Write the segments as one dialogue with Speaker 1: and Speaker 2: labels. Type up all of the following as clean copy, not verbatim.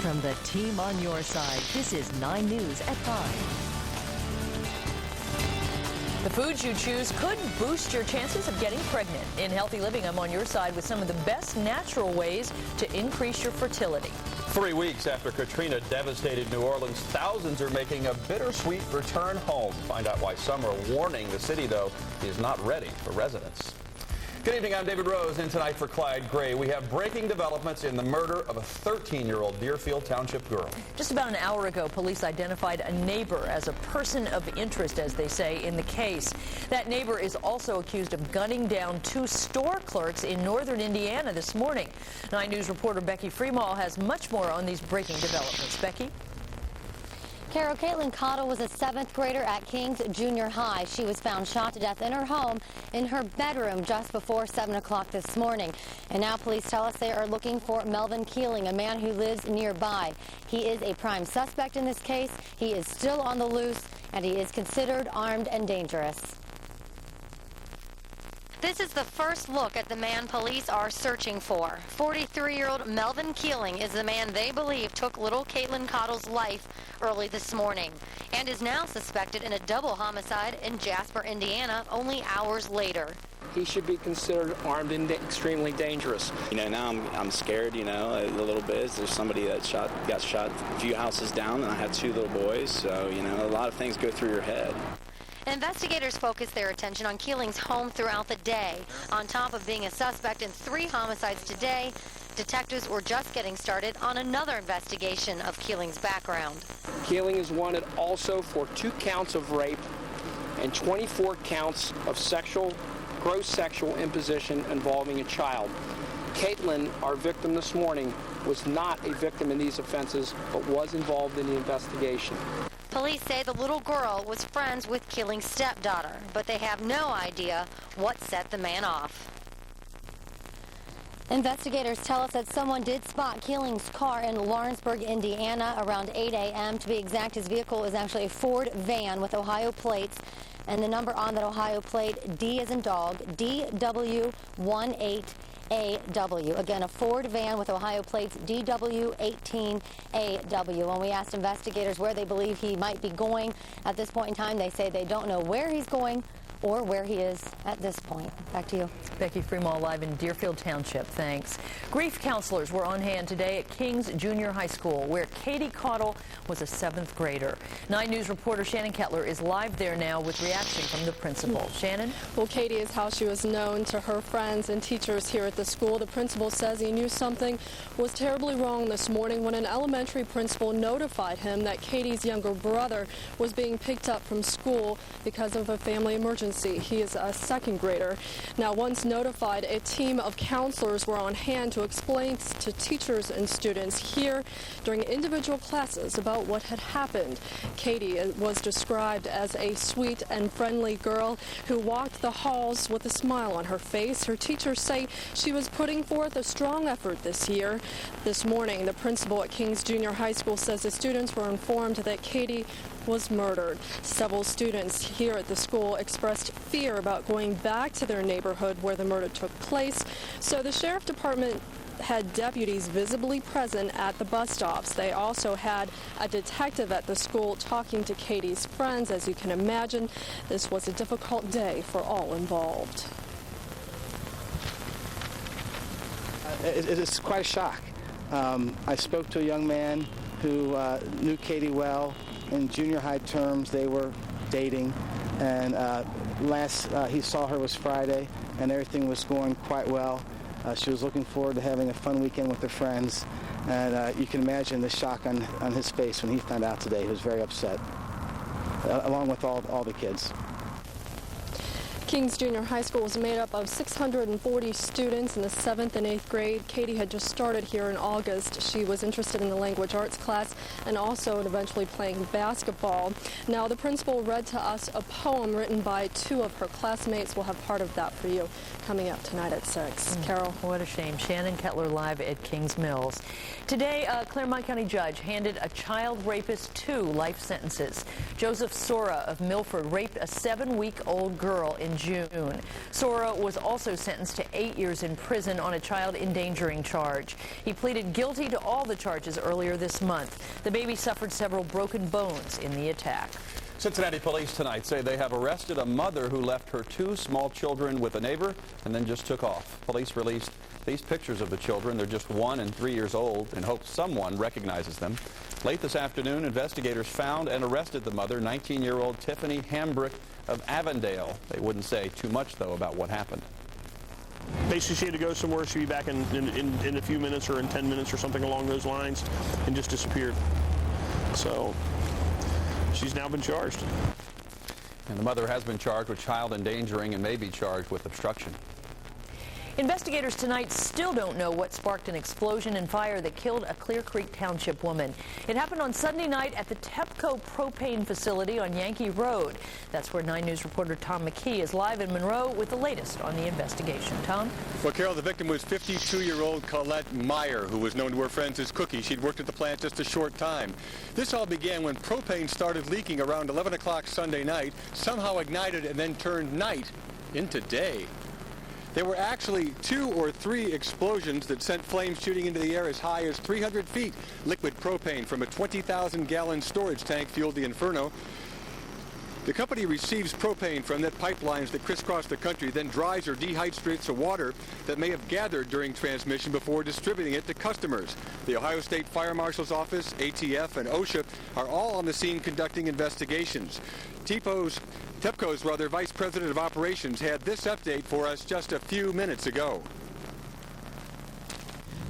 Speaker 1: From the team on your side, this is 9 News at 5.
Speaker 2: The foods you choose could boost your chances of getting pregnant. In Healthy Living, I'm on your side with some of the best natural ways to increase your fertility.
Speaker 3: 3 weeks after Katrina devastated New Orleans, thousands are making a bittersweet return home. Find out why some are warning the city, though, is not ready for residents. Good evening, I'm David Rose, and tonight for Clyde Gray, we have breaking developments in the murder of a 13-year-old Deerfield Township girl.
Speaker 2: Just about an hour ago, police identified a neighbor as a person of interest, as they say, in the case. That neighbor is also accused of gunning down 2 store clerks in northern Indiana this morning. 9 News reporter Becky Freemall has much more on these breaking developments. Becky?
Speaker 4: Carol, Caitlin Cottle was a 7th grader at King's Junior High. She was found shot to death in her home in her bedroom just before 7 o'clock this morning. And now police tell us they are looking for Melvin Keeling, a man who lives nearby. He is a prime suspect in this case. He is still on the loose, and he is considered armed and dangerous. This is the first look at the man police are searching for. 43-year-old Melvin Keeling is the man they believe took little Caitlin Cottle's life early this morning and is now suspected in a double homicide in Jasper, Indiana, only hours later.
Speaker 5: He should be considered armed and extremely dangerous.
Speaker 6: You know, now I'm scared, you know, a little bit. There's somebody that got shot a few houses down, and I had 2 little boys, so, you know, a lot of things go through your head.
Speaker 4: Investigators focused their attention on Keeling's home throughout the day. On top of being a suspect in 3 homicides today, detectives were just getting started on another investigation of Keeling's background.
Speaker 5: Keeling is wanted also for 2 counts of rape and 24 counts of gross sexual imposition involving a child. Caitlin, our victim this morning, was not a victim in these offenses, but was involved in the investigation.
Speaker 4: Police say the little girl was friends with Keeling's stepdaughter, but they have no idea what set the man off. Investigators tell us that someone did spot Keeling's car in Lawrenceburg, Indiana around 8 a.m. To be exact, his vehicle is actually a Ford van with Ohio plates, and the number on that Ohio plate, D as in dog, DW18AW. Again, a Ford van with Ohio plates DW18AW. When we asked investigators where they believe he might be going at this point in time, they say they don't know where he's going or where he is at this point. Back to you.
Speaker 2: Becky Freemall live in Deerfield Township. Thanks. Grief counselors were on hand today at King's Junior High School, where Katie Cottle was a 7th grader. 9 News reporter Shannon Kettler is live there now with reaction from the principal. Shannon?
Speaker 7: Well, Katie is how she was known to her friends and teachers here at the school. The principal says he knew something was terribly wrong this morning when an elementary principal notified him that Katie's younger brother was being picked up from school because of a family emergency. He is a 2nd grader. Now, once notified, a team of counselors were on hand to explain to teachers and students here during individual classes about what had happened. Katie was described as a sweet and friendly girl who walked the halls with a smile on her face. Her teachers say she was putting forth a strong effort this year. This morning, the principal at King's Junior High School says the students were informed that Katie was murdered. Several students here at the school expressed fear about going back to their neighborhood where the murder took place, so the sheriff department had deputies visibly present at the bus stops. They also had a detective at the school talking to Katie's friends. As you can imagine, this was a difficult day for all involved.
Speaker 8: It's quite a shock. I spoke to a young man who knew Katie well. In junior high terms, they were dating, and last he saw her was Friday, and everything was going quite well. She was looking forward to having a fun weekend with her friends, and you can imagine the shock on his face when he found out today. He was very upset, along with all the kids.
Speaker 7: King's Junior High School was made up of 640 students in the 7th and 8th grade. Katie had just started here in August. She was interested in the language arts class and also eventually playing basketball. Now, the principal read to us a poem written by 2 of her classmates. We'll have part of that for you coming up tonight at 6. Carol?
Speaker 2: What a shame. Shannon Kettler live at Kings Mills. Today, a Claremont County judge handed a child rapist 2 life sentences. Joseph Sora of Milford raped a 7-week-old girl in June. Sora was also sentenced to 8 years in prison on a child endangering charge. He pleaded guilty to all the charges earlier this month. The baby suffered several broken bones in the attack.
Speaker 3: Cincinnati police tonight say they have arrested a mother who left her 2 small children with a neighbor and then just took off. Police released these pictures of the children. They're just 1 and 3 years old in hopes someone recognizes them. Late this afternoon, investigators found and arrested the mother, 19-year-old Tiffany Hambrick of Avondale. They wouldn't say too much, though, about what happened.
Speaker 9: Basically, she had to go somewhere. She'd be back in a few minutes or in 10 minutes or something along those lines, and just disappeared. So she's now been charged.
Speaker 3: And the mother has been charged with child endangering and may be charged with obstruction.
Speaker 2: Investigators tonight still don't know what sparked an explosion and fire that killed a Clear Creek Township woman. It happened on Sunday night at the TEPCO propane facility on Yankee Road. That's where 9 News reporter Tom McKee is live in Monroe with the latest on the investigation. Tom?
Speaker 10: Well, Carol, the victim was 52-year-old Colette Meyer, who was known to her friends as Cookie. She'd worked at the plant just a short time. This all began when propane started leaking around 11 o'clock Sunday night, somehow ignited and then turned night into day. There were actually 2 or 3 explosions that sent flames shooting into the air as high as 300 feet. Liquid propane from a 20,000-gallon storage tank fueled the inferno. The company receives propane from net pipelines that crisscross the country, then dries or dehydrates the water that may have gathered during transmission before distributing it to customers. The Ohio State Fire Marshal's Office, ATF, and OSHA are all on the scene conducting investigations. TEPCO's Vice President of Operations had this update for us just a few minutes ago.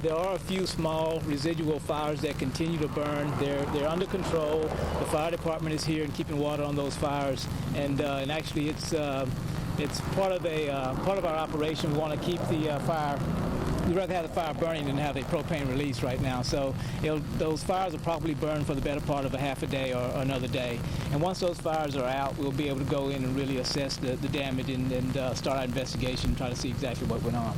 Speaker 11: There are a few small residual fires that continue to burn. They're under control. The fire department is here and keeping water on those fires, and actually it's part of our operation. We want to keep the fire. We'd rather have the fire burning than have the propane released right now. So those fires will probably burn for the better part of a half a day or another day. And once those fires are out, we'll be able to go in and really assess the damage and start our investigation and try to see exactly what went on.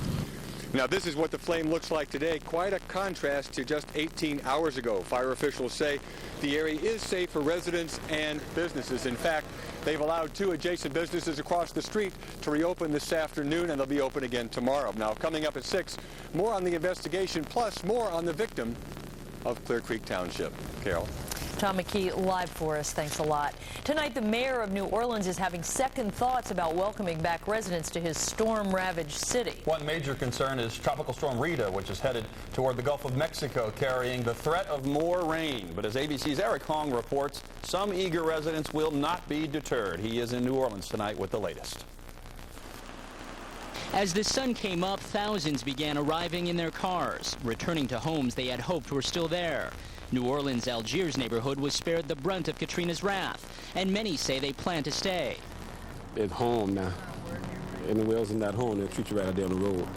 Speaker 10: Now, this is what the flame looks like today. Quite a contrast to just 18 hours ago. Fire officials say the area is safe for residents and businesses. In fact, they've allowed 2 adjacent businesses across the street to reopen this afternoon, and they'll be open again tomorrow. Now, coming up at 6, more on the investigation, plus more on the victim of Clear Creek Township. Carol?
Speaker 2: Tom McKee live for us. Thanks a lot. Tonight, the mayor of New Orleans is having second thoughts about welcoming back residents to his storm-ravaged city.
Speaker 3: One major concern is Tropical Storm Rita, which is headed toward the Gulf of Mexico, carrying the threat of more rain. But as ABC's Eric Hong reports, some eager residents will not be deterred. He is in New Orleans tonight with the latest.
Speaker 12: As the sun came up, thousands began arriving in their cars, returning to homes they had hoped were still there. New Orleans' Algiers neighborhood was spared the brunt of Katrina's wrath, and many say they plan to stay.
Speaker 13: It's home now. Anywhere else in that home, they'll treat you right out there on the road.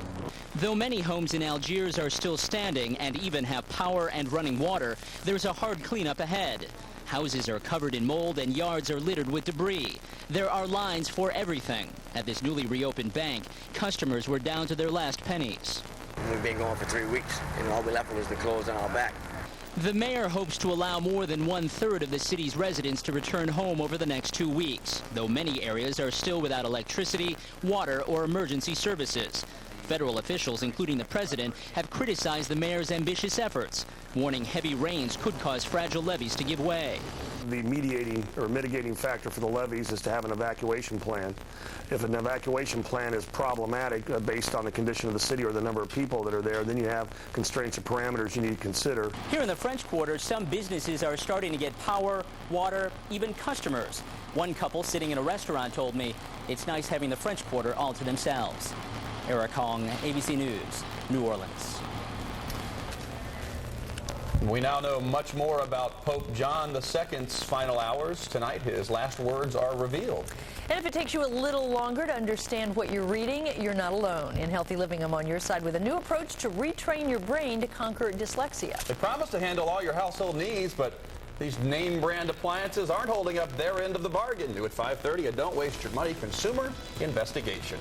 Speaker 12: Though many homes in Algiers are still standing and even have power and running water, there's a hard cleanup ahead. Houses are covered in mold and yards are littered with debris. There are lines for everything. At this newly reopened bank, customers were down to their last pennies.
Speaker 14: We've been going for 3 weeks, and all we left was the clothes on our back.
Speaker 12: The mayor hopes to allow more than 1/3 of the city's residents to return home over the next 2 weeks, though many areas are still without electricity, water, or emergency services. Federal officials, including the president, have criticized the mayor's ambitious efforts, warning heavy rains could cause fragile levees to give way.
Speaker 9: The mediating or mitigating factor for the levees is to have an evacuation plan. If an evacuation plan is problematic based on the condition of the city or the number of people that are there, then you have constraints or parameters you need to consider.
Speaker 12: Here in the French Quarter, some businesses are starting to get power, water, even customers. One couple sitting in a restaurant told me it's nice having the French Quarter all to themselves. Eric Hong, ABC News, New Orleans.
Speaker 3: We now know much more about Pope John II's final hours. Tonight, his last words are revealed.
Speaker 2: And if it takes you a little longer to understand what you're reading, you're not alone. In Healthy Living, I'm on your side with a new approach to retrain your brain to conquer dyslexia.
Speaker 3: They promise to handle all your household needs, but these name brand appliances aren't holding up their end of the bargain. New at 5:30, a Don't Waste Your Money consumer investigation.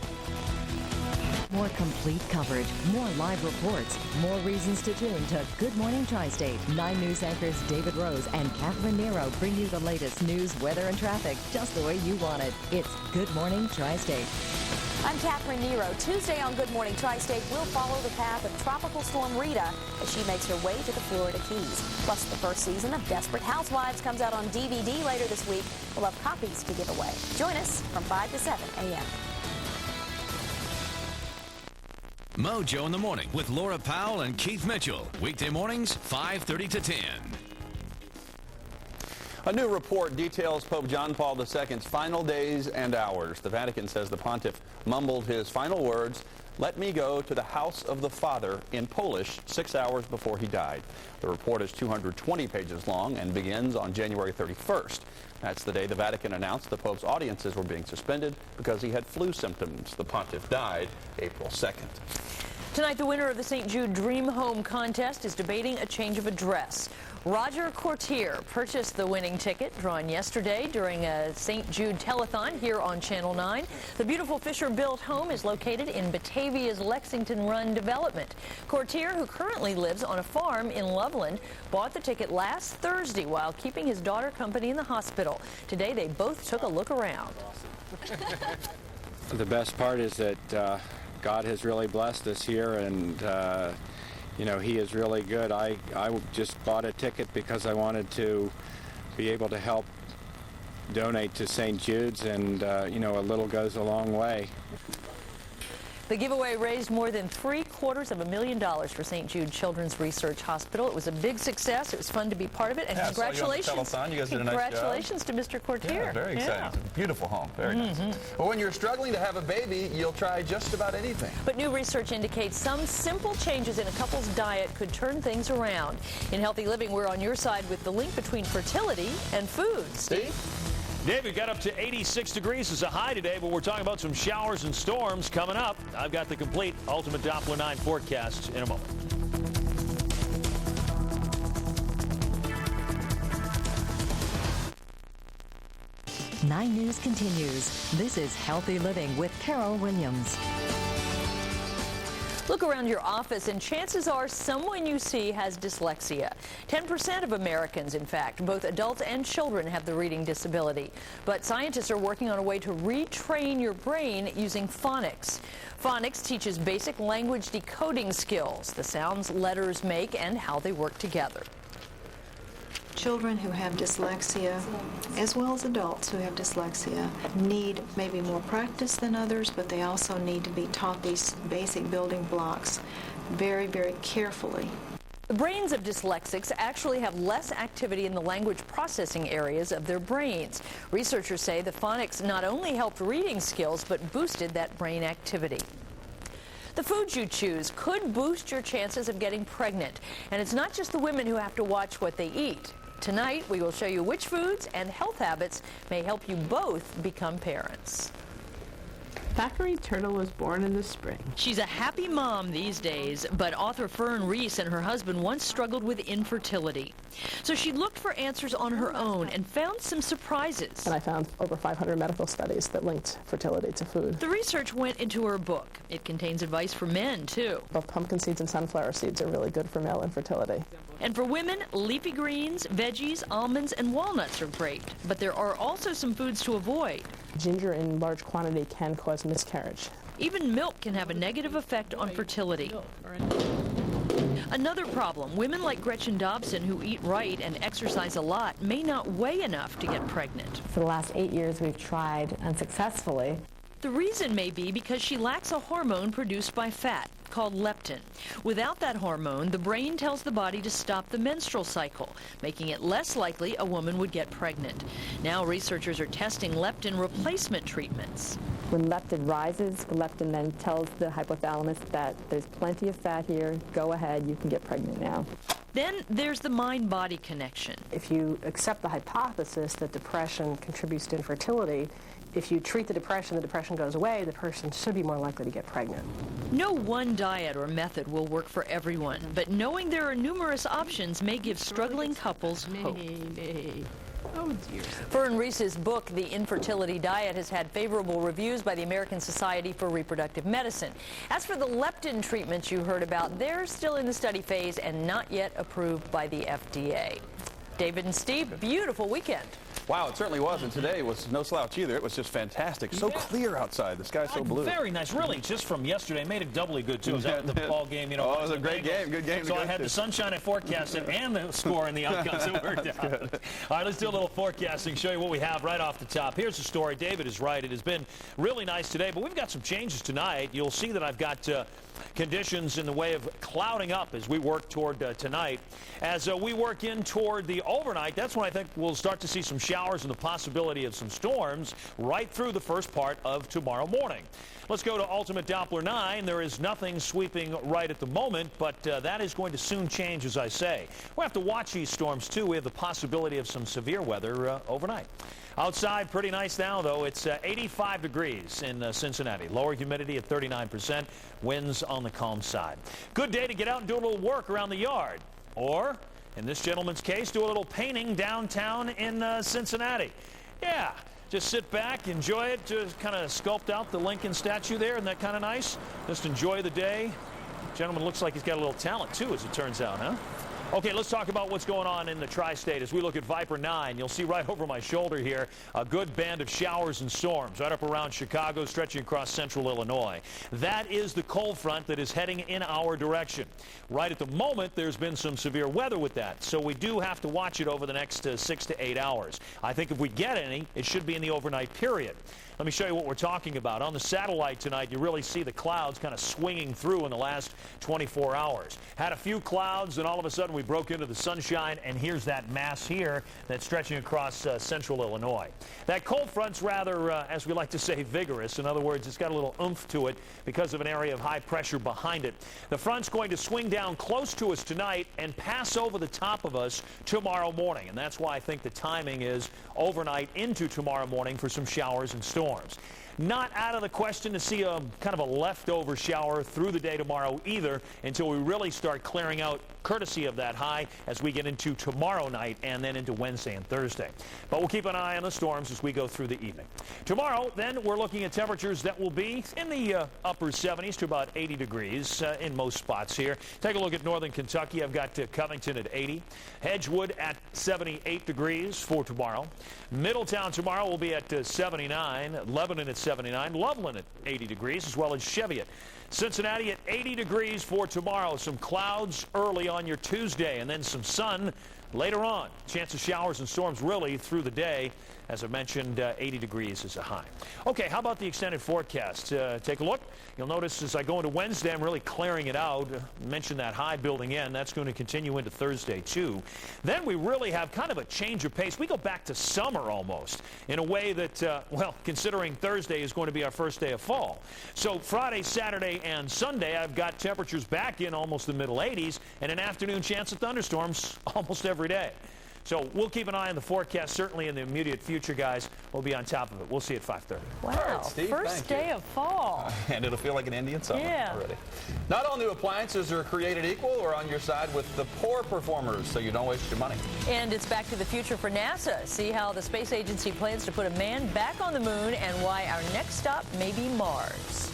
Speaker 1: More complete coverage, more live reports, more reasons to tune to Good Morning Tri-State. 9 News anchors David Rose and Catherine Nero bring you the latest news, weather, and traffic just the way you want it. It's Good Morning Tri-State.
Speaker 15: I'm Catherine Nero. Tuesday on Good Morning Tri-State, we'll follow the path of Tropical Storm Rita as she makes her way to the Florida Keys. Plus, the first season of Desperate Housewives comes out on DVD later this week. We'll have copies to give away. Join us from 5 to 7 a.m.
Speaker 16: Mojo in the Morning with Laura Powell and Keith Mitchell. Weekday mornings, 5:30 to 10.
Speaker 3: A new report details Pope John Paul II's final days and hours. The Vatican says the pontiff mumbled his final words, "Let me go to the house of the Father," in Polish 6 hours before he died. The report is 220 pages long and begins on January 31st. That's the day the Vatican announced the Pope's audiences were being suspended because he had flu symptoms. The pontiff died April 2nd.
Speaker 2: Tonight, the winner of the St. Jude Dream Home contest is debating a change of address. Roger Courtier purchased the winning ticket drawn yesterday during a St. Jude telethon here on Channel 9. The beautiful Fisher-built home is located in Batavia's Lexington Run development. Courtier, who currently lives on a farm in Loveland, bought the ticket last Thursday while keeping his daughter company in the hospital. Today, they both took a look around.
Speaker 17: The best part is that God has really blessed us here, and you know, he is really good. I just bought a ticket because I wanted to be able to help donate to St. Jude's, and you know, a little goes a long way.
Speaker 2: The giveaway raised more than $750,000 for St. Jude Children's Research Hospital. It was a big success. It was fun to be part of it, and congratulations!
Speaker 3: You guys did a nice job.
Speaker 2: Congratulations to Mr. Courtier.
Speaker 3: Yeah, very exciting. It's a beautiful home. Very nice. But when you're struggling to have a baby, you'll try just about anything.
Speaker 2: But new research indicates some simple changes in a couple's diet could turn things around. In Healthy Living, we're on your side with the link between fertility and food. Steve?
Speaker 18: David, got up to 86 degrees as a high today, but we're talking about some showers and storms coming up. I've got the complete Ultimate Doppler 9 forecast in a moment.
Speaker 1: Nine News continues. This is Healthy Living with Carol Williams.
Speaker 2: Look around your office, and chances are someone you see has dyslexia. 10% of Americans, in fact, both adults and children, have the reading disability. But scientists are working on a way to retrain your brain using phonics. Phonics teaches basic language decoding skills, the sounds letters make and how they work together.
Speaker 19: Children who have dyslexia, as well as adults who have dyslexia, need maybe more practice than others, but they also need to be taught these basic building blocks very, very carefully.
Speaker 2: The brains of dyslexics actually have less activity in the language processing areas of their brains. Researchers say the phonics not only helped reading skills, but boosted that brain activity. The foods you choose could boost your chances of getting pregnant. And it's not just the women who have to watch what they eat. Tonight, we will show you which foods and health habits may help you both become parents.
Speaker 20: Thackeray Turtle was born in the spring.
Speaker 2: She's a happy mom these days, but author Fern Reese and her husband once struggled with infertility. So she looked for answers on her own and found some surprises.
Speaker 20: And I found over 500 medical studies that linked fertility to food.
Speaker 2: The research went into her book. It contains advice for men, too.
Speaker 20: Both pumpkin seeds and sunflower seeds are really good for male infertility.
Speaker 2: And for women, leafy greens, veggies, almonds, and walnuts are great. But there are also some foods to avoid.
Speaker 20: Ginger in large quantity can cause miscarriage.
Speaker 2: Even milk can have a negative effect on fertility. Another problem, women like Gretchen Dobson who eat right and exercise a lot may not weigh enough to get pregnant.
Speaker 21: For the last 8 years, we've tried unsuccessfully.
Speaker 2: The reason may be because she lacks a hormone produced by fat called leptin. Without that hormone, the brain tells the body to stop the menstrual cycle, making it less likely a woman would get pregnant. Now researchers are testing leptin replacement treatments.
Speaker 21: When leptin rises, the leptin then tells the hypothalamus that there's plenty of fat here, go ahead, you can get pregnant now.
Speaker 2: Then there's the mind-body connection.
Speaker 22: If you accept the hypothesis that depression contributes to infertility, if you treat the depression goes away, the person should be more likely to get pregnant.
Speaker 2: No one diet or method will work for everyone, but knowing there are numerous options may give struggling couples hope. Oh, dear. Fern Reese's book, The Infertility Diet, has had favorable reviews by the American Society for Reproductive Medicine. As for the leptin treatments you heard about, they're still in the study phase and not yet approved by the FDA. David and Steve, beautiful weekend.
Speaker 3: Wow, it certainly was, and today was no slouch either. It was just fantastic. So clear outside. The sky's so blue.
Speaker 18: Very nice. Really, just from yesterday, made it doubly good, too. I was out at the ball game, you know.
Speaker 3: Oh, it was a great game. Good game.
Speaker 18: So I had the sunshine I forecasted and the score and the outcome, so it worked out. All right, let's do a little forecasting, show you what we have right off the top. Here's the story. David is right. It has been really nice today, but we've got some changes tonight. You'll see that I've got conditions in the way of clouding up as we work toward tonight. As we work in toward the overnight, that's when I think we'll start to see some showers and the possibility of some storms right through the first part of tomorrow morning. Let's go to Ultimate Doppler 9. There is nothing sweeping right at the moment, but that is going to soon change, as I say. We'll have to watch these storms, too. We have the possibility of some severe weather overnight. Outside, pretty nice now, though. It's 85 degrees in Cincinnati. Lower humidity at 39%. Winds on the calm side. Good day to get out and do a little work around the yard. Or, in this gentleman's case, do a little painting downtown in Cincinnati. Yeah, just sit back, enjoy it. Just kind of sculpt out the Lincoln statue there. Isn't that kind of nice? Just enjoy the day. Gentleman looks like he's got a little talent, too, as it turns out, huh? Okay, let's talk about what's going on in the tri-state as we look at Viper 9. You'll see right over my shoulder here a good band of showers and storms right up around Chicago, stretching across central Illinois. That is the cold front that is heading in our direction. Right at the moment, there's been some severe weather with that, so we do have to watch it over the next 6 to 8 hours. I think if we get any, it should be in the overnight period. Let me show you what we're talking about. On the satellite tonight, you really see the clouds kind of swinging through in the last 24 hours. Had a few clouds, and all of a sudden we broke into the sunshine, and here's that mass here that's stretching across central Illinois. That cold front's rather, as we like to say, vigorous. In other words, it's got a little oomph to it because of an area of high pressure behind it. The front's going to swing down close to us tonight and pass over the top of us tomorrow morning, and that's why I think the timing is overnight into tomorrow morning for some showers and storms. Not out of the question to see a kind of a leftover shower through the day tomorrow either until we really start clearing out courtesy of that high as we get into tomorrow night and then into Wednesday and Thursday. But we'll keep an eye on the storms as we go through the evening. Tomorrow, then, we're looking at temperatures that will be in the upper 70s to about 80 degrees in most spots here. Take a look at northern Kentucky. I've got Covington at 80. Hedgewood at 78 degrees for tomorrow. Middletown tomorrow will be at 79. Lebanon at 79. Loveland at 80 degrees, as well as Cheviot. Cincinnati at 80 degrees for tomorrow. Some clouds early on your Tuesday, and then some sun later on. Chance of showers and storms really through the day. As I mentioned, 80 degrees is a high. Okay, how about the extended forecast? Take a look. You'll notice as I go into Wednesday, I'm really clearing it out. Mentioned that high building in. That's going to continue into Thursday, too. Then we really have kind of a change of pace. We go back to summer almost in a way that, well, considering Thursday is going to be our first day of fall. So Friday, Saturday, and Sunday, I've got temperatures back in almost the middle 80s and an afternoon chance of thunderstorms almost every day. So we'll keep an eye on the forecast, certainly in the immediate future, guys. We'll be on top of it. We'll see you at 5:30.
Speaker 2: Wow,
Speaker 3: right, Steve,
Speaker 2: first day of fall.
Speaker 3: And it'll feel like an Indian summer already. Not all new appliances are created equal. We're on your side with the poor performers, so you don't waste your money.
Speaker 2: And it's back to the future for NASA. See how the space agency plans to put a man back on the moon and why our next stop may be Mars.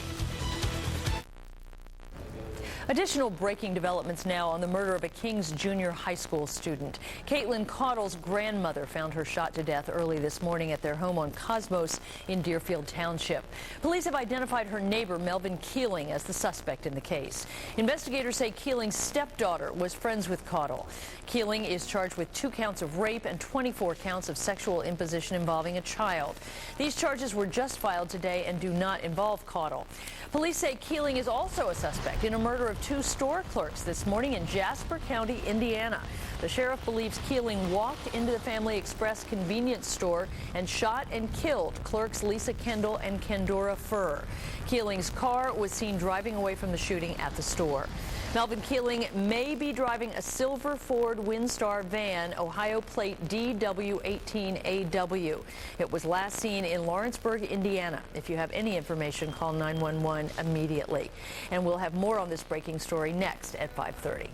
Speaker 2: Additional breaking developments now on the murder of a King's Junior High School student. Caitlin Caudle's grandmother found her shot to death early this morning at their home on Cosmos in Deerfield Township. Police have identified her neighbor, Melvin Keeling, as the suspect in the case. Investigators say Keeling's stepdaughter was friends with Caudle. Keeling is charged with 2 counts of rape and 24 counts of sexual imposition involving a child. These charges were just filed today and do not involve Caudle. Police say Keeling is also a suspect in a murder of 2 store clerks this morning in Jasper County, Indiana. The sheriff believes Keeling walked into the Family Express convenience store and shot and killed clerks Lisa Kendall and Kendora Furr. Keeling's car was seen driving away from the shooting at the store. Melvin Keeling may be driving a silver Ford Windstar van, Ohio plate DW18AW. It was last seen in Lawrenceburg, Indiana. If you have any information, call 911 immediately. And we'll have more on this breaking story next at 5:30.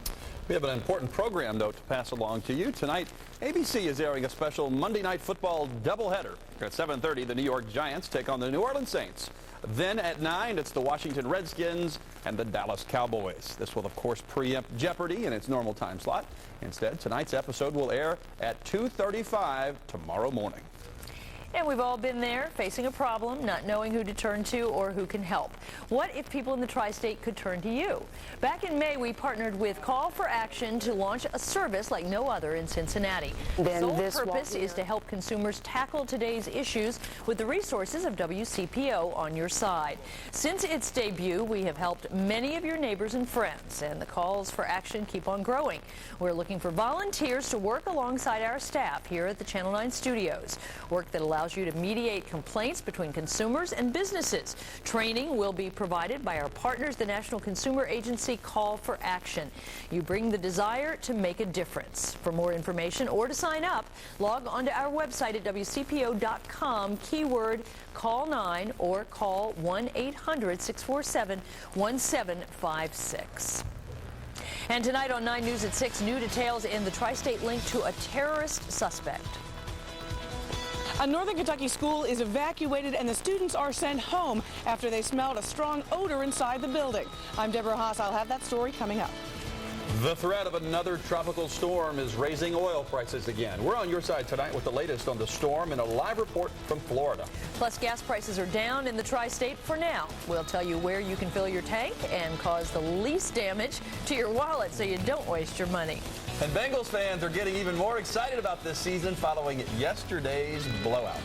Speaker 3: We have an important program, though, to pass along to you. Tonight, ABC is airing a special Monday Night Football doubleheader. At 7:30, the New York Giants take on the New Orleans Saints. Then at 9, it's the Washington Redskins and the Dallas Cowboys. This will, of course, preempt Jeopardy in its normal time slot. Instead, tonight's episode will air at 2:35 tomorrow morning.
Speaker 2: And we've all been there, facing a problem, not knowing who to turn to or who can help. What if people in the tri-state could turn to you? Back in May, we partnered with Call for Action to launch a service like no other in Cincinnati. The sole purpose is to help consumers tackle today's issues with the resources of WCPO on your side. Since its debut, we have helped many of your neighbors and friends, and the calls for action keep on growing. We're looking for volunteers to work alongside our staff here at the Channel 9 studios. Work that allows you to mediate complaints between consumers and businesses. Training will be provided by our partners, the National Consumer Agency Call for Action. You bring the desire to make a difference. For more information or to sign up, log onto our website at WCPO.com, keyword call 9 or call 1-800-647-1756. And tonight on 9 News at 6, new details in the tri-state link to a terrorist suspect.
Speaker 5: A Northern Kentucky school is evacuated and the students are sent home after they smelled a strong odor inside the building. I'm Deborah Haas. I'll have that story coming up.
Speaker 3: The threat of another tropical storm is raising oil prices again. We're on your side tonight with the latest on the storm and a live report from Florida.
Speaker 2: Plus, gas prices are down in the tri-state for now. We'll tell you where you can fill your tank and cause the least damage to your wallet so you don't waste your money.
Speaker 3: And Bengals fans are getting even more excited about this season following yesterday's blowout.